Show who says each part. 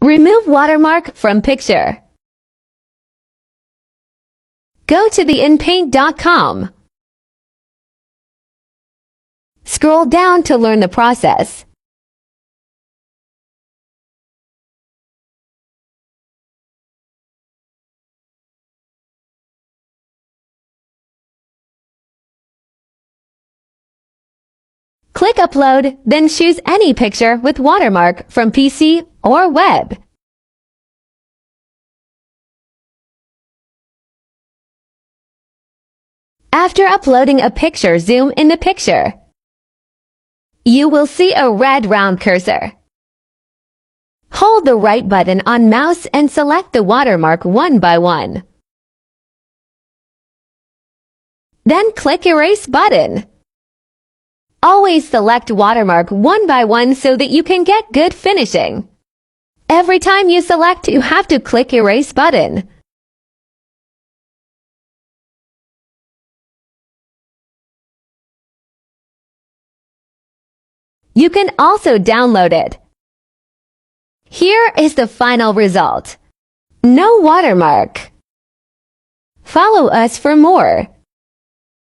Speaker 1: Remove watermark from picture. Go to the inpaint.com. Scroll down to learn the process. Click Upload, then choose any picture with watermark from PC or web. After uploading a picture, zoom in the picture. You will see a red round cursor. Hold the right button on mouse and select the watermark one by one. Then click Erase button. Always select watermark one by one so that you can get good finishing. Every time you select, you have to click Erase button. You can also download it. Here is the final result. No watermark. Follow us for more.